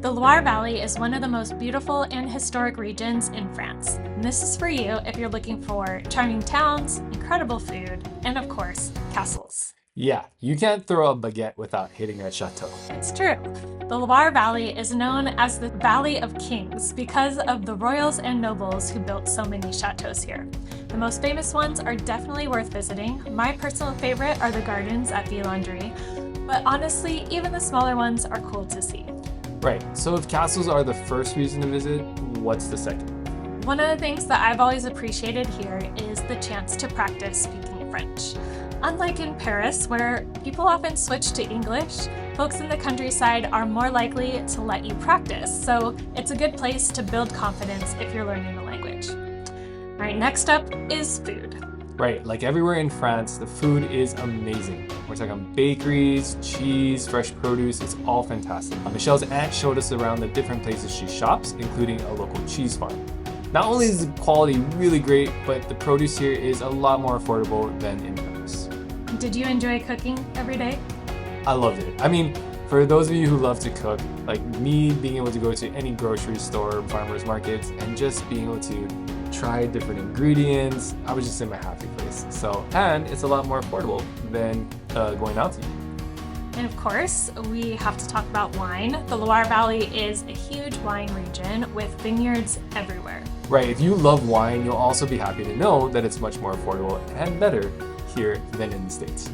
The Loire Valley is one of the most beautiful and historic regions in France. And this is for you if you're looking for charming towns, incredible food, and of course, castles. Yeah, you can't throw a baguette without hitting a chateau. It's true. The Loire Valley is known as the Valley of Kings because of the royals and nobles who built so many chateaux here. The most famous ones are definitely worth visiting. My personal favorite are the gardens at Villandry, but honestly, even the smaller ones are cool to see. Right, so if castles are the first reason to visit, what's the second? One of the things that I've always appreciated here is the chance to practice speaking French. Unlike in Paris, where people often switch to English, folks in the countryside are more likely to let you practice, so it's a good place to build confidence if you're learning the language. All right, next up is food. Right, like everywhere in France, the food is amazing. We're talking bakeries, cheese, fresh produce, it's all fantastic. Michelle's aunt showed us around the different places she shops, including a local cheese farm. Not only is the quality really great, but the produce here is a lot more affordable than in Paris. Did you enjoy cooking every day? I loved it. I mean, for those of you who love to cook, like me being able to go to any grocery store, farmers markets, and just being able to try different ingredients, I was just in my happy place. And it's a lot more affordable than going out to eat. And of course, we have to talk about wine. The Loire Valley is a huge wine region with vineyards everywhere. Right, if you love wine, you'll also be happy to know that it's much more affordable and better here than in the States.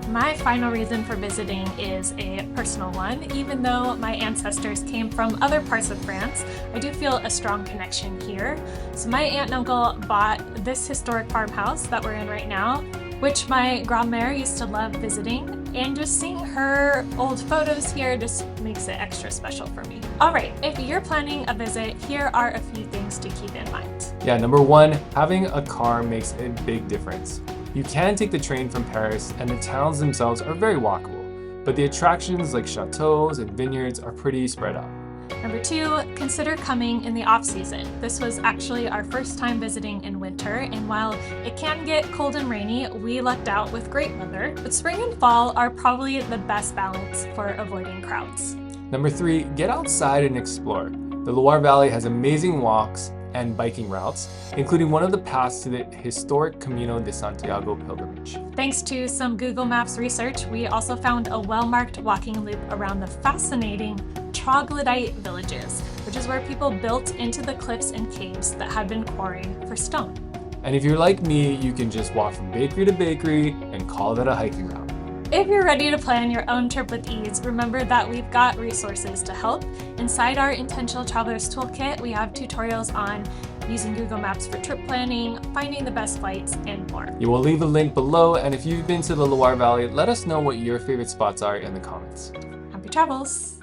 My final reason for visiting is a personal one. Even though my ancestors came from other parts of France, I do feel a strong connection here. So my aunt and uncle bought this historic farmhouse that we're in right now, which my grand-mère used to love visiting, and just seeing her old photos here just makes it extra special for me. All right, if you're planning a visit, here are a few things to keep in mind. Yeah, number one, having a car makes a big difference. You can take the train from Paris, and the towns themselves are very walkable, but the attractions like chateaux and vineyards are pretty spread out. Number two, consider coming in the off-season. This was actually our first time visiting in winter, and while it can get cold and rainy, we lucked out with great weather. But spring and fall are probably the best balance for avoiding crowds. Number three, get outside and explore. The Loire Valley has amazing walks and biking routes, including one of the paths to the historic Camino de Santiago pilgrimage. Thanks to some Google Maps research, we also found a well-marked walking loop around the fascinating troglodyte villages, which is where people built into the cliffs and caves that had been quarried for stone. And if you're like me, you can just walk from bakery to bakery and call that a hiking route. If you're ready to plan your own trip with ease, remember that we've got resources to help. Inside our Intentional Traveler's Toolkit, we have tutorials on using Google Maps for trip planning, finding the best flights, and more. You will leave a link below, and if you've been to the Loire Valley, let us know what your favorite spots are in the comments. Happy travels!